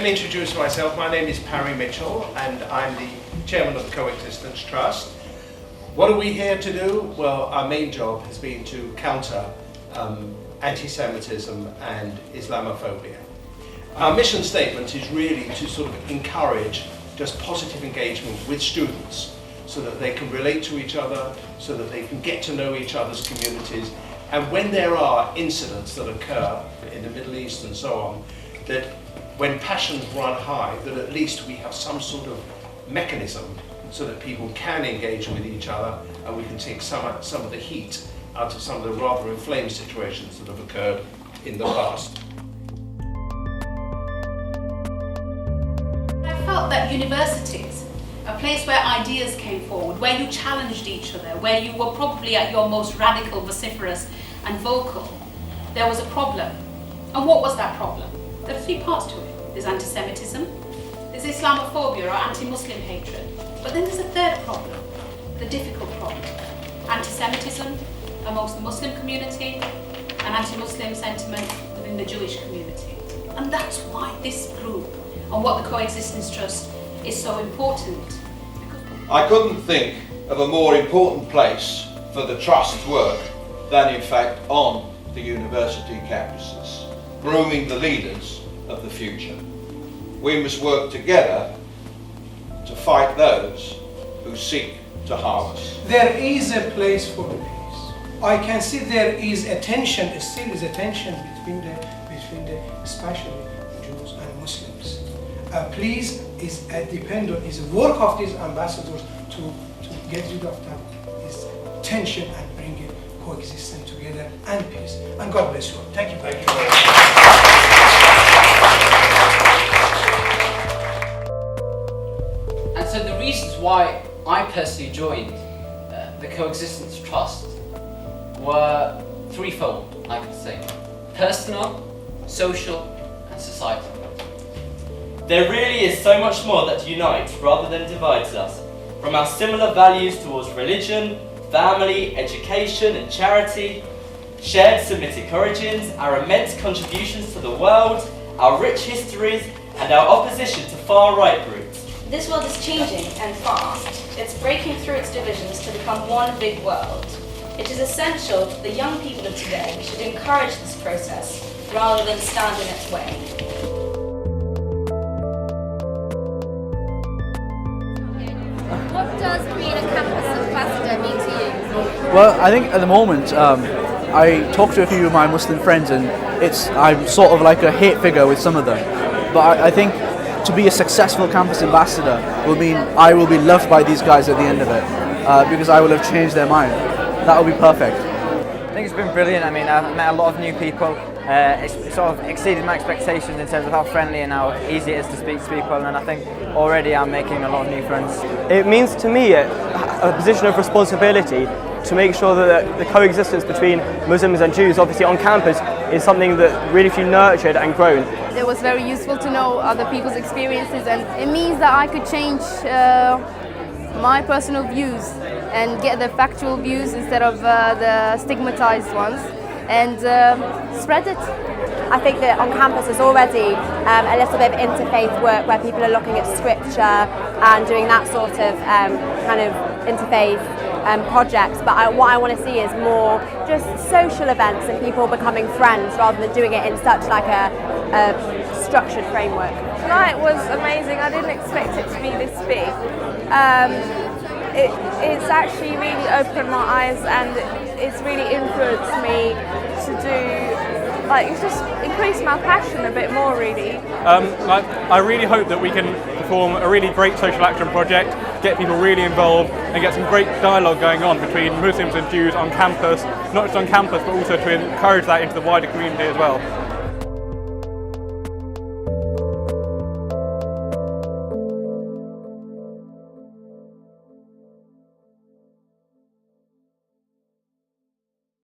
Let me introduce myself. My name is Parry Mitchell and I'm the chairman of the Coexistence Trust. What are we here to do? Well, our main job has been to counter anti-Semitism and Islamophobia. Our mission statement is really to sort of encourage just positive engagement with students so that they can relate to each other, so that they can get to know each other's communities, and when there are incidents that occur in the Middle East and so on, that when passions run high, that at least we have some sort of mechanism so that people can engage with each other and we can take some of the heat out of some of the rather inflamed situations that have occurred in the past. I felt that universities, a place where ideas came forward, where you challenged each other, where you were probably at your most radical, vociferous and vocal, there was a problem. And what was that problem? There are three parts to it. There's anti-Semitism, there's Islamophobia or anti-Muslim hatred, but then there's a third problem, the difficult problem. Anti-Semitism amongst the Muslim community and anti-Muslim sentiment within the Jewish community. And that's why this group and what the Coexistence Trust is so important. I couldn't think of a more important place for the Trust's work than in fact on the university campuses, grooming the leaders of the future. We must work together to fight those who seek to harm us. There is a place for peace. I can see there is a tension, still is a tension between the especially Jews and Muslims. Please is is a work of these ambassadors to get rid of this tension and bring it coexistence together and peace. And God bless you all. Thank you. Thank you very much. And so the reasons why I personally joined the Coexistence Trust were threefold, I could say. Personal, social and societal. There really is so much more that unites rather than divides us. From our similar values towards religion, family, education and charity, shared Semitic origins, our immense contributions to the world, our rich histories and our opposition to far-right groups. This world is changing and fast. It's breaking through its divisions to become one big world. It is essential that the young people of today should encourage this process rather than stand in its way. What does being a campus ambassador mean to you? Well, I think at the moment, I talk to a few of my Muslim friends and I'm sort of like a hate figure with some of them. But I think to be a successful campus ambassador will mean I will be loved by these guys at the end of it, because I will have changed their mind. That will be perfect. I think it's been brilliant. I mean, I've met a lot of new people. It's sort of exceeded my expectations in terms of how friendly and how easy it is to speak to people, and I think already I'm making a lot of new friends. It means to me a position of responsibility to make sure that the coexistence between Muslims and Jews, obviously on campus, is something that really should be nurtured and grown. It was very useful to know other people's experiences, and it means that I could change my personal views and get the factual views instead of the stigmatized ones, and spread it. I think that on campus there's already a little bit of interfaith work where people are looking at scripture and doing that sort of kind of interfaith projects, but what I want to see is more just social events and people becoming friends rather than doing it in such like a structured framework. Tonight was amazing. I didn't expect it to be this big. It's actually really opened my eyes and it's really influenced me to do, it's just increased my passion a bit more really. I really hope that we can perform a really great social action project, get people really involved and get some great dialogue going on between Muslims and Jews on campus, not just on campus but also to encourage that into the wider community as well.